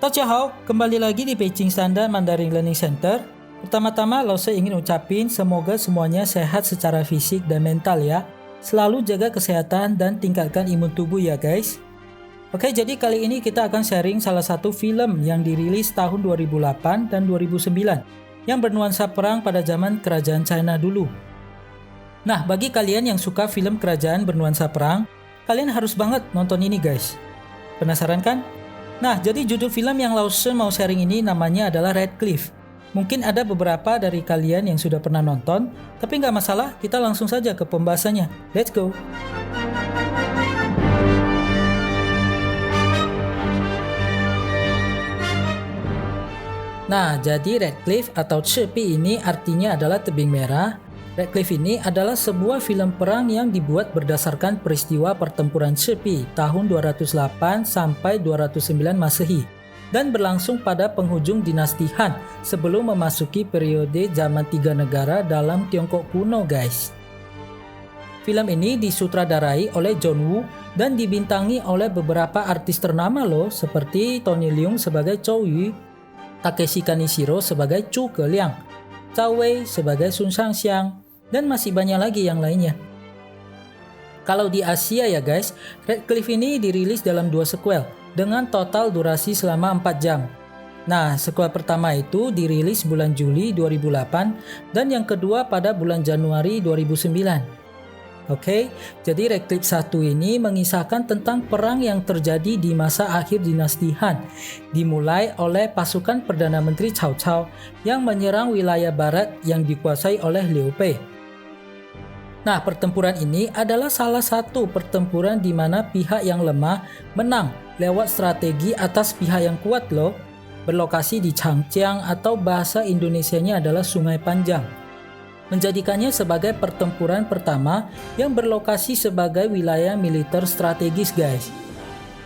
Hao, kembali lagi di Beijing Standard Mandarin Learning Center. Pertama-tama, Lause ingin ucapin semoga semuanya sehat secara fisik dan mental ya. Selalu jaga kesehatan dan tingkatkan imun tubuh ya guys. Oke, jadi kali ini kita akan sharing salah satu film yang dirilis tahun 2008 dan 2009 yang bernuansa perang pada zaman kerajaan China dulu. Nah, bagi kalian yang suka film kerajaan bernuansa perang, kalian harus banget nonton ini guys. Penasaran kan? Nah, jadi judul film yang Lause mau sharing ini namanya adalah Red Cliff. Mungkin ada beberapa dari kalian yang sudah pernah nonton, tapi nggak masalah, kita langsung saja ke pembahasannya. Let's go! Nah, jadi Red Cliff atau Chepi ini artinya adalah tebing merah. Red Cliff ini adalah sebuah film perang yang dibuat berdasarkan peristiwa pertempuran Chepi tahun 208 sampai 209 Masehi dan berlangsung pada penghujung dinasti Han sebelum memasuki periode zaman tiga negara dalam Tiongkok kuno guys. Film ini disutradarai oleh John Woo dan dibintangi oleh beberapa artis ternama loh, seperti Tony Leung sebagai Chow Yu, Takeshi Kaneshiro sebagai Chu Keliang, Zhao Wei sebagai Sun Shangxiang, dan masih banyak lagi yang lainnya. Kalau di Asia ya guys, Red Cliff ini dirilis dalam 2 sequel dengan total durasi selama 4 jam. Nah, sequel pertama itu dirilis bulan Juli 2008 dan yang kedua pada bulan Januari 2009. Oke, jadi Red Cliff 1 ini mengisahkan tentang perang yang terjadi di masa akhir dinasti Han, dimulai oleh pasukan Perdana Menteri Cao Cao yang menyerang wilayah barat yang dikuasai oleh Liu Bei. Nah, pertempuran ini adalah salah satu pertempuran di mana pihak yang lemah menang lewat strategi atas pihak yang kuat loh. Berlokasi di Changjiang atau bahasa Indonesianya adalah Sungai Panjang. Menjadikannya sebagai pertempuran pertama yang berlokasi sebagai wilayah militer strategis guys.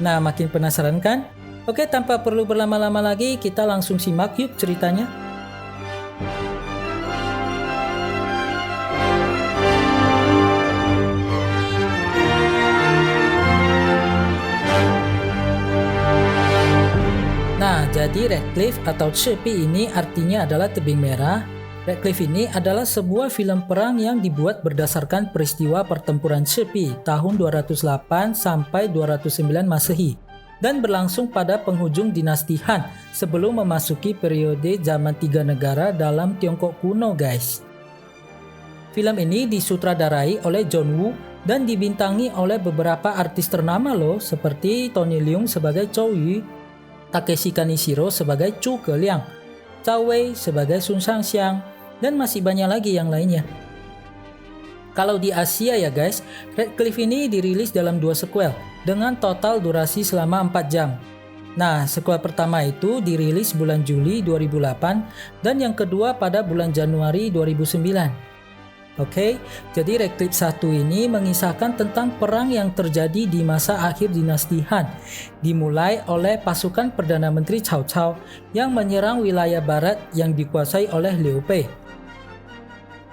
Nah, makin penasaran kan? Oke, tanpa perlu berlama-lama lagi, kita langsung simak yuk ceritanya. Nah, jadi Red Cliff atau Chepi ini artinya adalah tebing merah. Red Cliff ini adalah sebuah film perang yang dibuat berdasarkan peristiwa pertempuran Chepi tahun 208 sampai 209 Masehi dan berlangsung pada penghujung dinasti Han sebelum memasuki periode zaman tiga negara dalam Tiongkok kuno guys. Film ini disutradarai oleh John Woo dan dibintangi oleh beberapa artis ternama loh, seperti Tony Leung sebagai Chow Yu, Takeshi Kaneshiro sebagai Chu Keliang, Zhao Wei sebagai Sun Shangxiang, dan masih banyak lagi yang lainnya. Kalau di Asia ya guys, Red Cliff ini dirilis dalam 2 sequel dengan total durasi selama 4 jam. Nah, sequel pertama itu dirilis bulan Juli 2008 dan yang kedua pada bulan Januari 2009. Oke, jadi Red Cliff 1 ini mengisahkan tentang perang yang terjadi di masa akhir dinasti Han, dimulai oleh pasukan Perdana Menteri Cao Cao yang menyerang wilayah barat yang dikuasai oleh Liu Bei.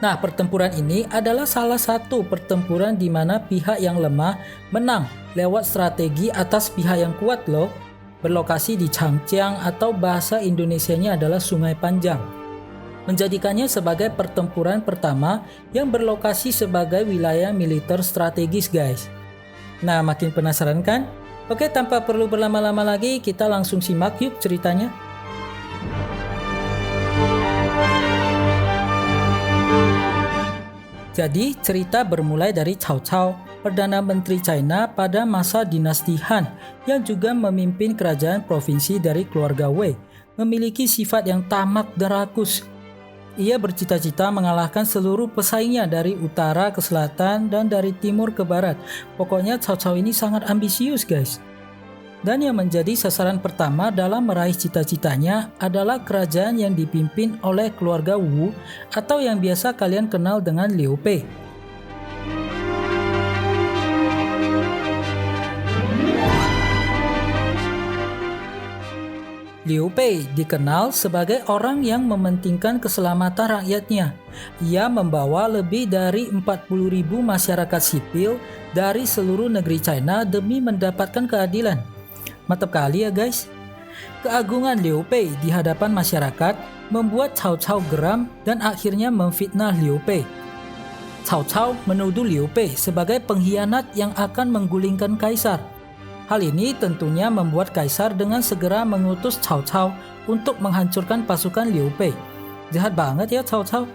Nah, pertempuran ini adalah salah satu pertempuran di mana pihak yang lemah menang lewat strategi atas pihak yang kuat loh. Berlokasi di Changjiang atau bahasa Indonesianya adalah Sungai Panjang. Menjadikannya sebagai pertempuran pertama yang berlokasi sebagai wilayah militer strategis guys. Nah, makin penasaran kan? Oke, tanpa perlu berlama-lama lagi, kita langsung simak yuk ceritanya. Jadi, cerita bermulai dari Cao Cao, Perdana Menteri China pada masa dinasti Han yang juga memimpin kerajaan provinsi dari keluarga Wei, memiliki sifat yang tamak dan rakus. Ia bercita-cita mengalahkan seluruh pesaingnya dari utara ke selatan dan dari timur ke barat. Pokoknya Cao Cao ini sangat ambisius guys. Dan yang menjadi sasaran pertama dalam meraih cita-citanya adalah kerajaan yang dipimpin oleh keluarga Wu atau yang biasa kalian kenal dengan Liu Bei. Liu Bei dikenal sebagai orang yang mementingkan keselamatan rakyatnya. Ia membawa lebih dari 40.000 masyarakat sipil dari seluruh negeri China demi mendapatkan keadilan. Mantap kali ya guys. Keagungan Liu Bei di hadapan masyarakat membuat Cao Cao geram dan akhirnya memfitnah Liu Bei. Cao Cao menuduh Liu Bei sebagai pengkhianat yang akan menggulingkan kaisar. Hal ini tentunya membuat kaisar dengan segera mengutus Cao Cao untuk menghancurkan pasukan Liu Bei. Jahat banget ya Cao Cao.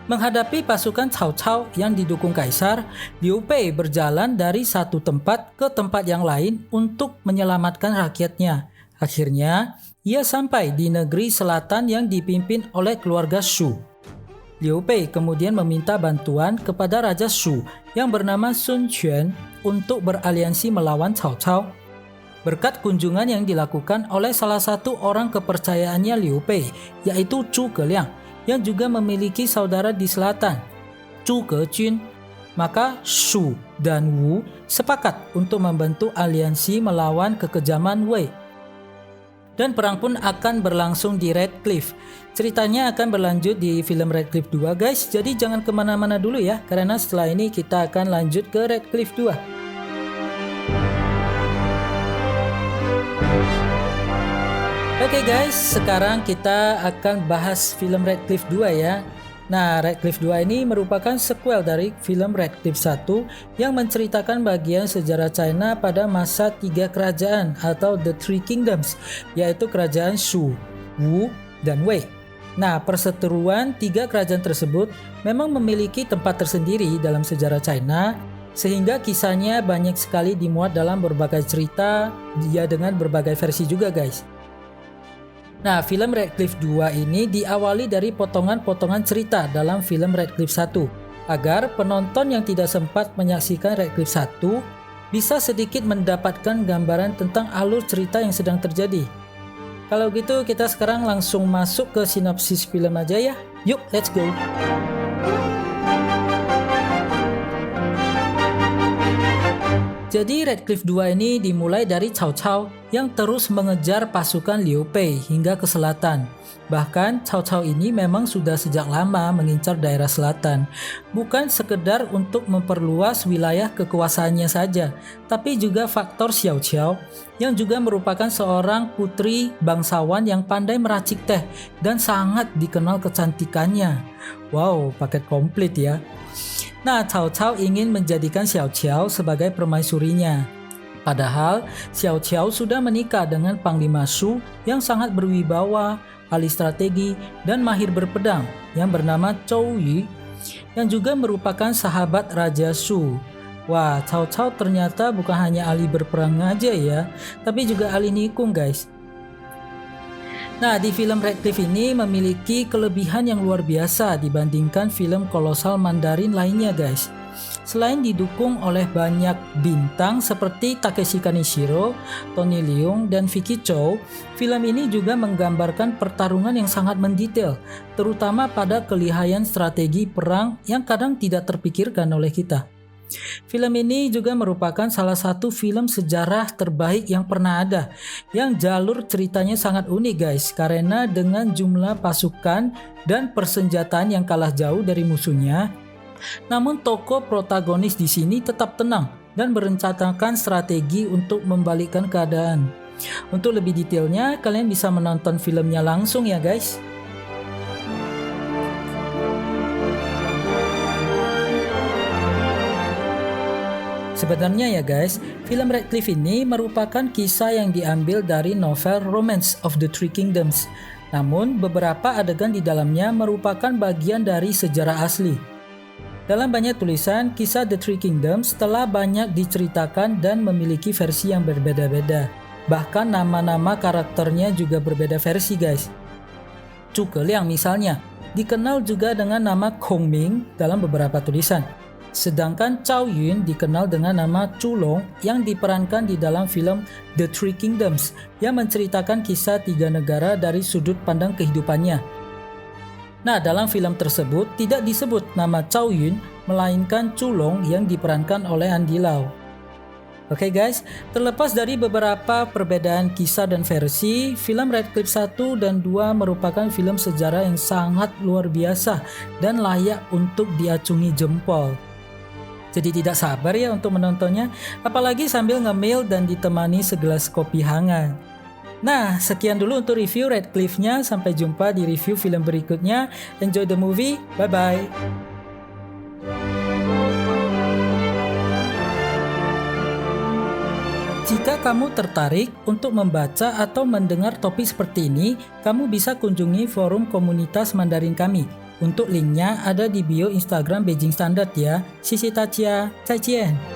Menghadapi pasukan Cao Cao yang didukung kaisar, Liu Bei berjalan dari satu tempat ke tempat yang lain untuk menyelamatkan rakyatnya. Akhirnya, ia sampai di negeri selatan yang dipimpin oleh keluarga Shu. Liu Bei kemudian meminta bantuan kepada Raja Shu yang bernama Sun Quan untuk beraliansi melawan Cao Cao. Berkat kunjungan yang dilakukan oleh salah satu orang kepercayaannya Liu Bei, yaitu Zhuge Liang, yang juga memiliki saudara di selatan, Zhuge Jun, maka Shu dan Wu sepakat untuk membentuk aliansi melawan kekejaman Wei. Dan perang pun akan berlangsung di Red Cliff. Ceritanya akan berlanjut di film Red Cliff 2 guys, jadi jangan kemana-mana dulu ya, karena setelah ini kita akan lanjut ke Red Cliff 2. Oke guys, sekarang kita akan bahas film Red Cliff 2 ya. Nah, Red Cliff 2 ini merupakan sequel dari film Red Cliff 1 yang menceritakan bagian sejarah China pada masa 3 kerajaan atau The Three Kingdoms, yaitu kerajaan Shu, Wu, dan Wei. Nah, perseteruan 3 kerajaan tersebut memang memiliki tempat tersendiri dalam sejarah China, sehingga kisahnya banyak sekali dimuat dalam berbagai cerita, dia dengan berbagai versi juga guys. Nah, film Red Cliff 2 ini diawali dari potongan-potongan cerita dalam film Red Cliff 1, agar penonton yang tidak sempat menyaksikan Red Cliff 1 bisa sedikit mendapatkan gambaran tentang alur cerita yang sedang terjadi. Kalau gitu kita sekarang langsung masuk ke sinopsis film aja ya. Yuk, let's go! Jadi Red Cliff 2 ini dimulai dari Cao Cao yang terus mengejar pasukan Liu Bei hingga ke selatan. Bahkan Cao Cao ini memang sudah sejak lama mengincar daerah selatan. Bukan sekedar untuk memperluas wilayah kekuasaannya saja, tapi juga faktor Xiao Qiao yang juga merupakan seorang putri bangsawan yang pandai meracik teh dan sangat dikenal kecantikannya. Wow, paket komplit ya. Nah, Cao Cao ingin menjadikan Xiao Qiao sebagai permaisurinya. Padahal, Xiao Qiao sudah menikah dengan Panglima Shu yang sangat berwibawa, ahli strategi, dan mahir berpedang yang bernama Zhou Yu, yang juga merupakan sahabat Raja Shu. Wah, Cao Cao ternyata bukan hanya ahli berperang aja ya, tapi juga ahli nikung guys. Nah, di film Red Cliff ini memiliki kelebihan yang luar biasa dibandingkan film kolosal Mandarin lainnya guys. Selain didukung oleh banyak bintang seperti Takeshi Kaneshiro, Tony Leung, dan Vicky Chow, film ini juga menggambarkan pertarungan yang sangat mendetail, terutama pada kelihayan strategi perang yang kadang tidak terpikirkan oleh kita. Film ini juga merupakan salah satu film sejarah terbaik yang pernah ada, yang jalur ceritanya sangat unik guys, karena dengan jumlah pasukan dan persenjataan yang kalah jauh dari musuhnya, namun tokoh protagonis di sini tetap tenang dan merencanakan strategi untuk membalikkan keadaan. Untuk lebih detailnya, kalian bisa menonton filmnya langsung ya guys. Sebenarnya ya guys, film Red Cliff ini merupakan kisah yang diambil dari novel Romance of the Three Kingdoms. Namun beberapa adegan di dalamnya merupakan bagian dari sejarah asli. Dalam banyak tulisan, kisah The Three Kingdoms telah banyak diceritakan dan memiliki versi yang berbeda-beda. Bahkan nama-nama karakternya juga berbeda versi guys. Zhuge Liang misalnya, dikenal juga dengan nama Kong Ming dalam beberapa tulisan. Sedangkan Zhao Yun dikenal dengan nama Chu Long yang diperankan di dalam film The Three Kingdoms yang menceritakan kisah 3 negara dari sudut pandang kehidupannya. Nah, dalam film tersebut tidak disebut nama Zhao Yun, melainkan Chu Long yang diperankan oleh Andy Lau. Oke guys, terlepas dari beberapa perbedaan kisah dan versi, film Red Cliff 1 dan 2 merupakan film sejarah yang sangat luar biasa dan layak untuk diacungi jempol. Jadi tidak sabar ya untuk menontonnya, apalagi sambil ngemil dan ditemani segelas kopi hangat. Nah, sekian dulu untuk review Radcliffe-nya. Sampai jumpa di review film berikutnya. Enjoy the movie. Bye-bye. Jika kamu tertarik untuk membaca atau mendengar topik seperti ini, kamu bisa kunjungi forum komunitas Mandarin kami. Untuk linknya ada di bio Instagram Beijing Standard ya. Xie xie dajian.